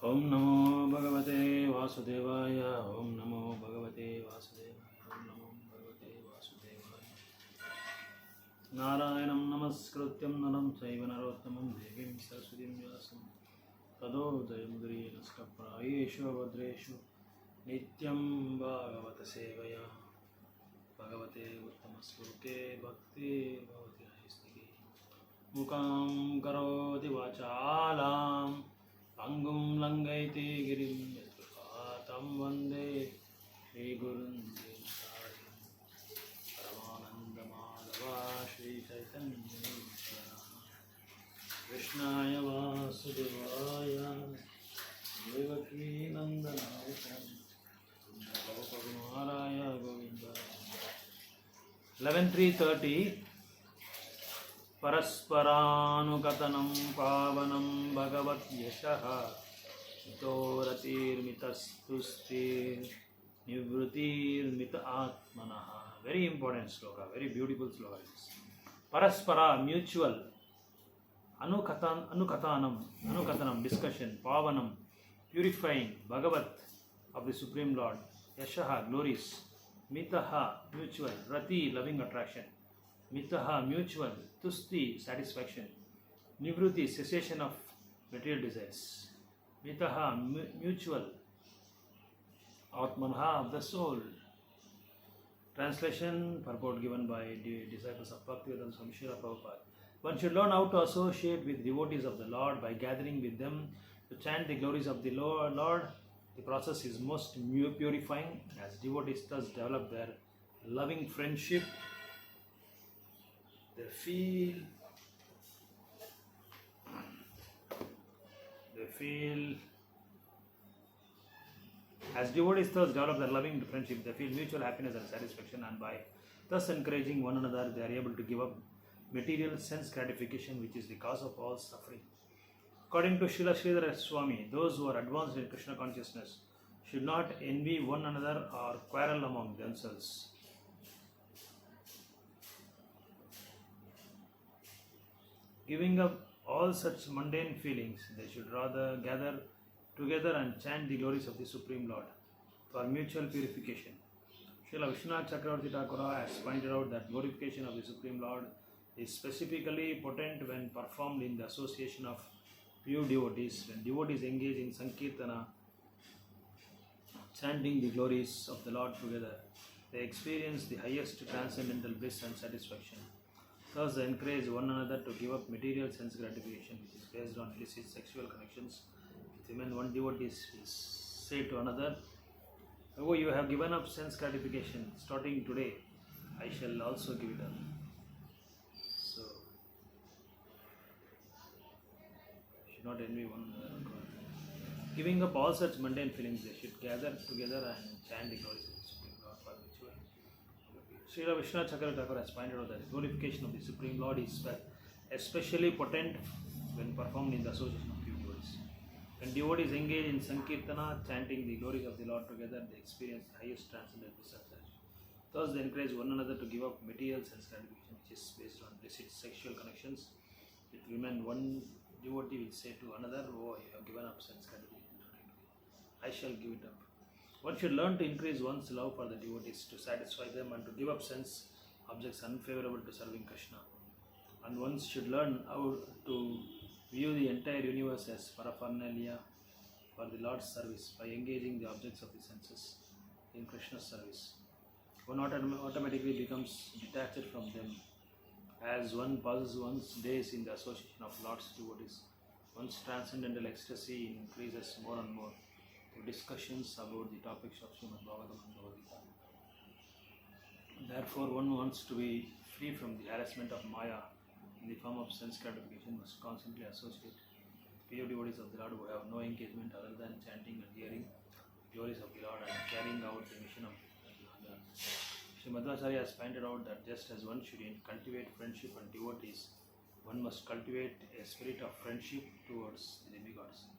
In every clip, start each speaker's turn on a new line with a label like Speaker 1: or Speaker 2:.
Speaker 1: Om Namo Bhagavate Vasudevaya. Om Namo Bhagavate Vasudevaya. Om Namo Bhagavate Vasudevaya. Narayanam Namaskrutyam Naram Chaiva Narottamam Devim Saraswatim Vyasam Tado Jayamudriyena Skaprayeshu Abhadreshu Nityam Bhagavata Sevaya Bhagavate Uttamaskruke Bhakti Bhavati Haistiki Mukam Karoti Vachalam Angum Langaiti Girim Yatrupatam Vande Shri Gurun Devasarim Paramananda Madhava Shri Chaitanya Krishnaya Vasudevaya Devaki Nandanaya Bhagavaraya Govinda 11:3:30 Parasparanukathanam pavanam bhagavat yashaha mitoratirmitastustir nivrutirmita atmanaha. Very important sloka, very beautiful sloka is Paraspara, mutual, Anukathanam, discussion, Pavanam, purifying, Bhagavat, of the Supreme Lord, Yashaha, glories, Mitaha, mutual, Rati, loving attraction, Mitaha, mutual, Tusti, satisfaction, Nivruti, cessation of material desires, Mitaha, mutual, Atmanha, of the soul. Translation, purport given by the disciples of Bhaktivedanta Swami Srila Prabhupada. One should learn how to associate with devotees of the Lord by gathering with them to chant the glories of the Lord. The process is most purifying as devotees thus develop their loving friendship. They feel as devotees thus develop their loving friendship, they feel mutual happiness and satisfaction, and by thus encouraging one another, they are able to give up material sense gratification, which is the cause of all suffering. According to Srila Sridhara Swami, those who are advanced in Krishna consciousness should not envy one another or quarrel among themselves. Giving up all such mundane feelings, they should rather gather together and chant the glories of the Supreme Lord for mutual purification. Srila Vishwanath Chakravarti Thakura has pointed out that glorification of the Supreme Lord is specifically potent when performed in the association of pure devotees. When devotees engage in Sankirtana, chanting the glories of the Lord together, they experience the highest transcendental bliss and satisfaction. Thus, they encourage one another to give up material sense gratification, which is based on illicit sexual connections with women. One devotee will say to another, "Oh, you have given up sense gratification. Starting today, I shall also give it up." So, should not envy one another. Giving up all such mundane feelings, they should gather together and chant the glories of the Supreme Lord for ritual. Srila Vishwanath Chakravarti Thakura has pointed out that the glorification of the Supreme Lord is especially potent when performed in the association of pure devotees. When devotees engage in Sankirtana, chanting the glories of the Lord together, they experience the highest transcendental bliss. Thus, they encourage one another to give up material sense gratification, which is based on illicit sexual connections with women. One devotee will say to another, "Oh, you have given up sense gratification. I shall give it up." One should learn to increase one's love for the devotees, to satisfy them, and to give up sense objects unfavorable to serving Krishna. And one should learn how to view the entire universe as paraphernalia for the Lord's service by engaging the objects of the senses in Krishna's service. One automatically becomes detached from them. As one passes one's days in the association of Lord's devotees, one's transcendental ecstasy increases more and more through discussions about the topics of Srimad Bagavatam and Bhagavad Gita. Therefore, one wants to be free from the harassment of Maya in the form of sense gratification, must constantly associate pure devotees of the Lord who have no engagement other than chanting and hearing glories of the Lord and carrying out the mission of the Lord. Sri Madhvacharya has pointed out that just as one should cultivate friendship and devotees, one must cultivate a spirit of friendship towards the demigods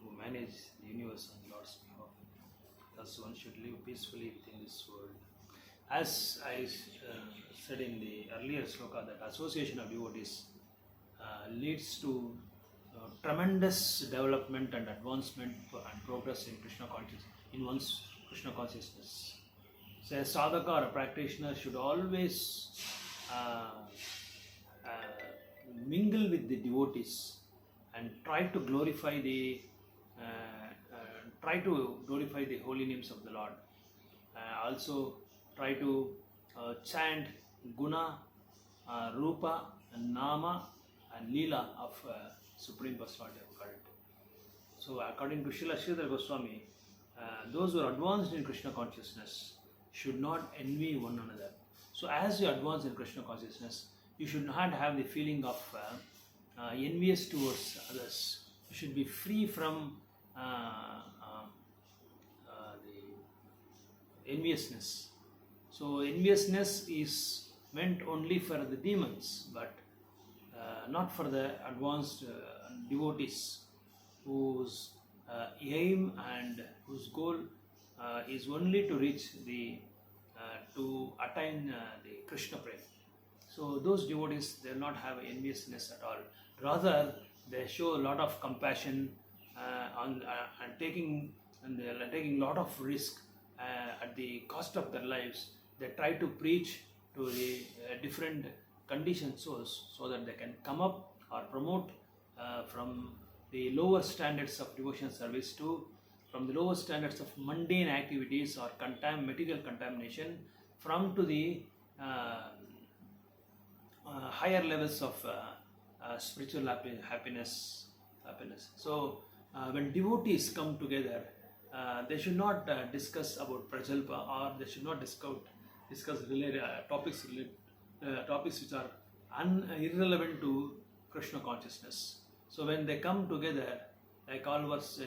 Speaker 1: who manage the universe on the Lord's behalf. Thus, one should live peacefully within this world. As I said in the earlier sloka, that association of devotees leads to tremendous development and advancement and progress in Krishna consciousness, in one's Krishna consciousness. So a sadhaka or a practitioner should always mingle with the devotees and try to glorify the holy names of the Lord. Also try to chant guna, rupa, and nama and lila of Supreme Personality of Cult. So according to Srila Sridhar Goswami, those who are advanced in Krishna consciousness should not envy one another. So as you advance in Krishna consciousness, you should not have the feeling of envious towards others. You should be free from the enviousness. So enviousness is meant only for the demons, but not for the advanced devotees whose aim and whose goal is only to reach to attain the Krishna prema. So those devotees, they will not have enviousness at all. Rather, they show a lot of compassion and taking a lot of risk at the cost of their lives. They try to preach to the different conditioned souls so that they can come up or promote from the lower standards of devotion service from the lower standards of mundane activities or material contamination to the higher levels of spiritual happiness. So when devotees come together, they should not discuss about prajalpa, or they should not discuss related topics which are irrelevant to Krishna consciousness. So when they come together, like all was,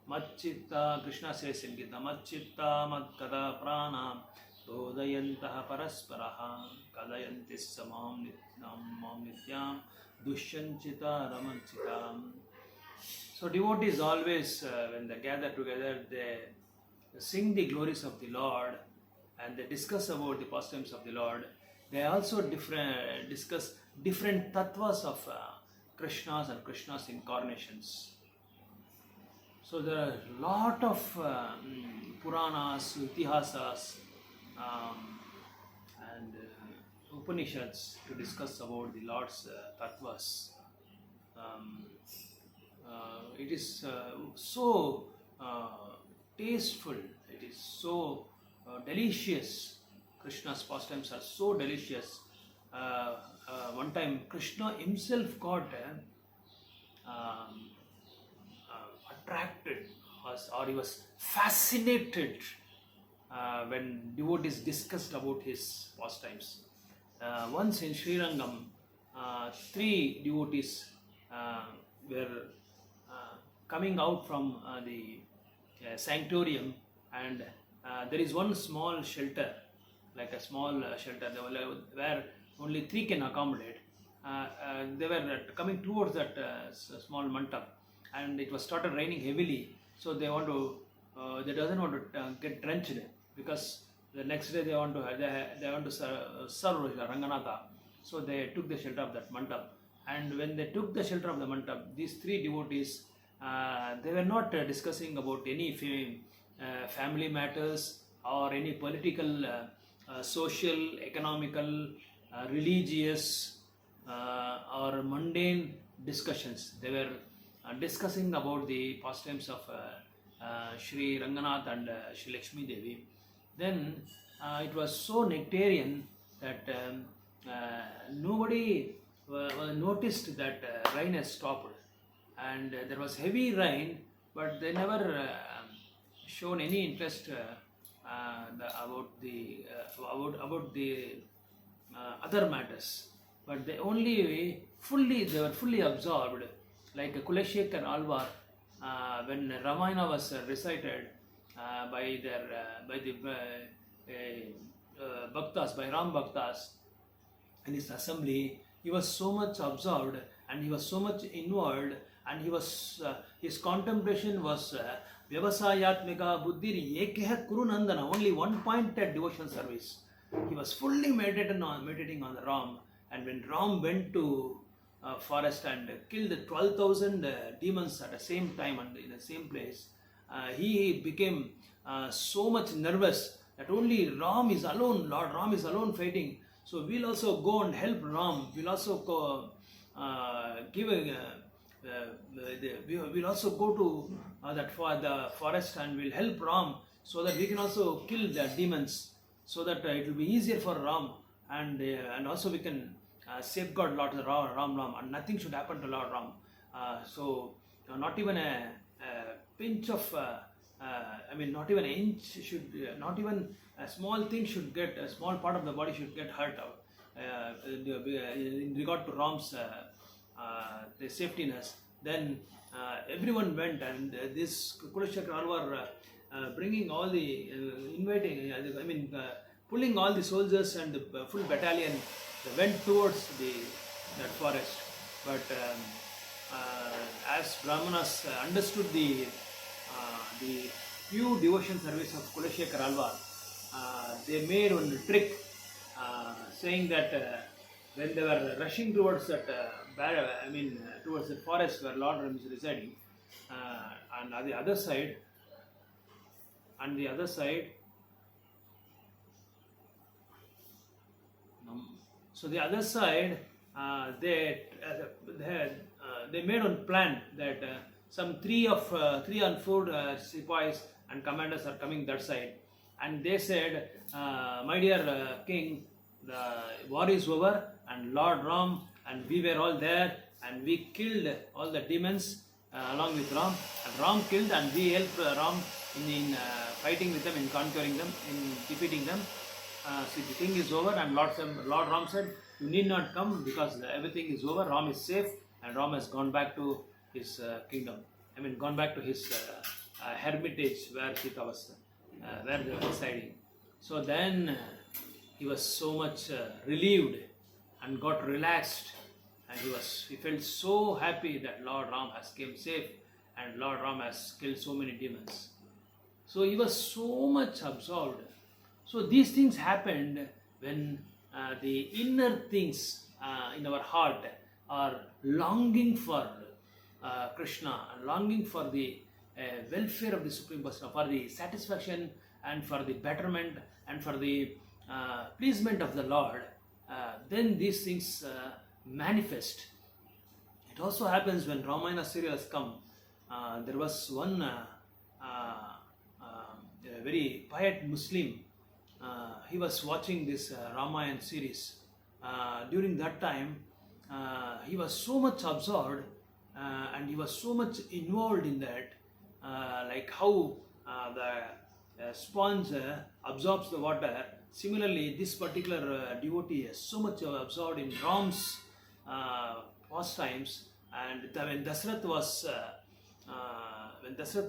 Speaker 1: Macchitta, Krishna says in Gita, Macchitta Madkada Prana Bodhayantaha Parasparaha Kadayantis Samam Nityam Dushyanchita Ramanchitam. So devotees always, when they gather together, they sing the glories of the Lord and they discuss about the pastimes of the Lord. They also discuss different tattvas of Krishna's and Krishna's incarnations. So there are a lot of Puranas, Itihasas and Upanishads to discuss about the Lord's tattvas. It is so tasteful, it is so delicious. Krishna's pastimes are so delicious. One time Krishna himself got attracted or he was fascinated when devotees discussed about his pastimes. Once in Sri Rangam, 3 devotees were coming out from the sanctorium, and there is one small shelter, like a small shelter where only 3 can accommodate. They were coming towards that small mandap, and it was started raining heavily. So they doesn't want to get drenched, because the next day they want to serve Ranganatha. So they took the shelter of that mandap. And when they took the shelter of the mandap, these 3 devotees, they were not discussing about any family matters or any political, social, economical, religious or mundane discussions. They were discussing about the pastimes of Sri Ranganath and Sri Lakshmi Devi. Then it was so nectarian that nobody noticed that rain has stopped, and there was heavy rain, but they never shown any interest about the other matters. But they were fully absorbed like Kuleshekar Alvar, when Ramayana was recited by the Bhaktas, by Ram Bhaktas in his assembly, he was so much absorbed and he was so much involved, and he was his contemplation was Vyavasayatmika Buddhir Ekeh Kurunandana, only one pointed devotion service. He was fully meditating on the Ram, and when Ram went to forest and killed 12,000 demons at the same time and in the same place, he became so much nervous that only Ram is alone, Lord Ram is alone fighting. So we'll also go and help Ram. We'll also go, we'll also go to the forest and we'll help Ram so that we can also kill the demons, so that it will be easier for Ram, and also we can safeguard Lord Ram, and nothing should happen to Lord Ram. So not even a pinch of, not even an inch should, not even a small thing should get, a small part of the body should get hurt out in regard to Ram's the safetiness. Then everyone went, and this Kuleshekar Alvar bringing all the pulling all the soldiers and the full battalion went towards that forest. But as Brahmanas understood the pure devotion service of Kuleshekar Alvar, they made one trick, saying that when they were rushing towards that towards the forest where Lord Ram is residing, and on the other side, so the other side, they made one plan that some three or four sepoys and commanders are coming that side, and they said, my dear king, the war is over, and Lord Ram and we were all there, and we killed all the demons along with Ram, and Ram killed, and we helped Ram in fighting with them, in conquering them, in defeating them. So the thing is over, and Lord Ram said, you need not come, because everything is over, Ram is safe, and Ram has gone back to his kingdom. Gone back to his hermitage where Sita was, where they were residing. So then he was so much relieved and got relaxed, and he felt so happy that Lord Ram has came safe, and Lord Ram has killed so many demons. So he was so much absorbed. So these things happened when the inner things in our heart are longing for Krishna, and longing for the welfare of the Supreme Personality, for the satisfaction and for the betterment and for the pleasement of the Lord. Then these things manifest. It also happens when Ramayana serials come. There was one very pious Muslim. He was watching this Ramayana series. During that time, he was so much absorbed and he was so much involved in that, like how the sponge absorbs the water. Similarly, this particular devotee is so much absorbed in Ram's pastimes, and when Dasarath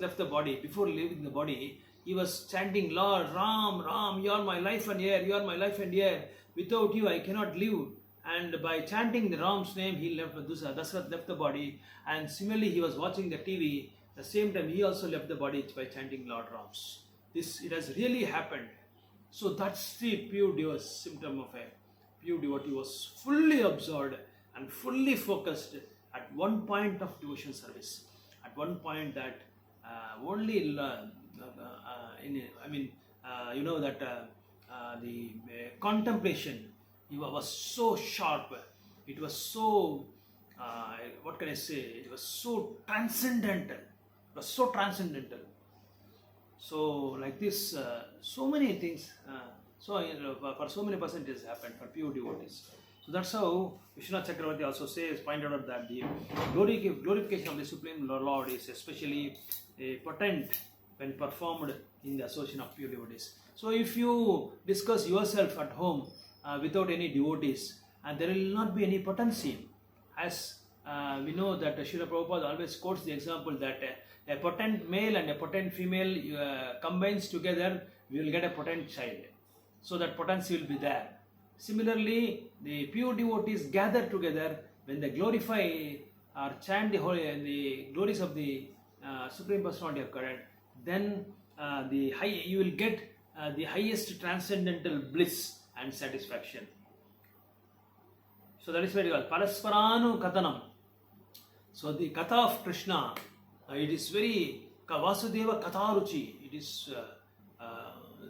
Speaker 1: left the body, before leaving the body, he was chanting, Lord Ram, Ram, you are my life and air, you are my life and air. Without you, I cannot live. And by chanting the Ram's name, Dasarath left the body. And similarly, he was watching the TV. At the same time, he also left the body by chanting Lord Ram's. It has really happened. So that's the pure symptom of a pure devotee, was fully absorbed and fully focused at one point of devotion service. At one point that the contemplation, it was so sharp, it was so, what can I say, it was so transcendental. It was so transcendental. So like this, so many things, for so many persons it has happened for pure devotees. So that's how Vishwanath Chakravarti also pointed out that the glorification of the Supreme Lord is especially potent when performed in the association of pure devotees. So if you discuss yourself at home without any devotees, and there will not be any potency. As we know that Srila Prabhupada always quotes the example that a potent male and a potent female combines together, we will get a potent child. So that potency will be there. Similarly, the pure devotees gather together when they glorify or chant the holy and the glories of the Supreme Personality of Godhead, then you will get the highest transcendental bliss and satisfaction. So that is very well. Parasparanu Katanam. So the Katha of Krishna, it is very Vasudeva Katharuchi. It is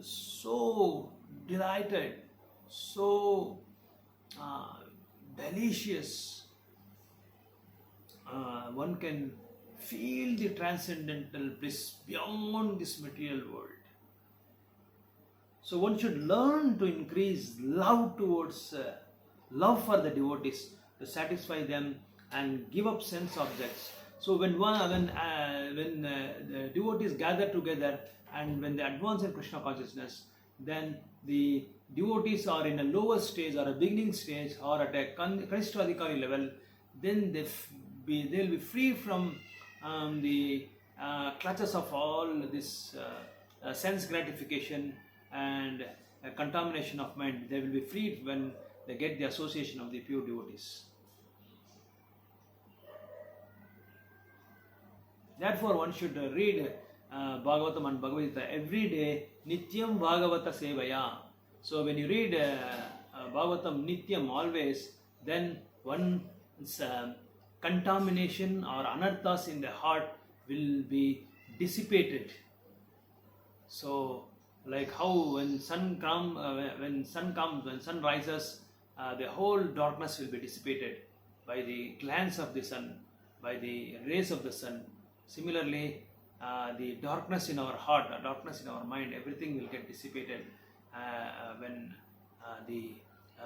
Speaker 1: so delighted, so delicious. One can feel the transcendental bliss beyond this material world. So one should learn to increase love towards love for the devotees, to satisfy them and give up sense objects. So when the devotees gather together and when they advance in Krishna consciousness, then the devotees are in a lower stage or a beginning stage or at a Kanishthadhikari level, then they'll be free from the clutches of all this sense gratification and contamination of mind. They will be freed when they get the association of the pure devotees. Therefore, one should read Bagavatam and Bhagavad Gita every day, Nityam Bhagavata Sevaya. So when you read Bhagavatam Nityam always, then one's contamination or anarthas in the heart will be dissipated. So, like how when sun rises, the whole darkness will be dissipated by the glance of the sun, by the rays of the sun. Similarly, the darkness in our heart, darkness in our mind, everything will get dissipated when the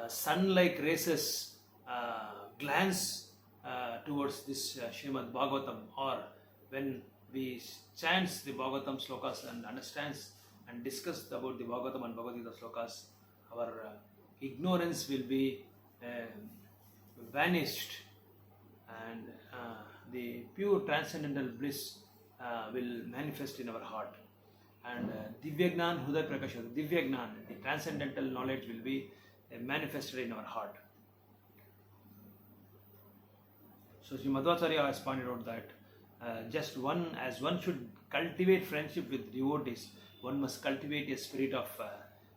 Speaker 1: sun-like rays glance towards this Srimad Bhagavatam, or when we chant the Bhagavatam slokas and understands and discuss about the Bhagavatam and Bhagavad Gita slokas, our ignorance will be vanished, and the pure transcendental bliss will manifest in our heart. And Divyagnan Hudaya Prakasha, Divyagnan, the transcendental knowledge will be manifested in our heart. So Sri Madhvacharya has pointed out that as one should cultivate friendship with devotees, one must cultivate a spirit of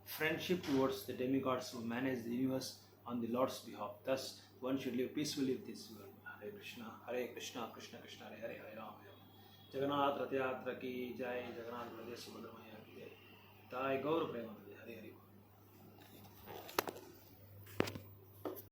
Speaker 1: friendship towards the demigods who manage the universe on the Lord's behalf. Thus, one should live peacefully with this world. Hare Krishna, Krishna Krishna, Hare Hare, Hare Rama. Jagannath Rath Yatra ki jai, Jagannath Baladev Subramanya ki jai. Jai Gaur Premanand.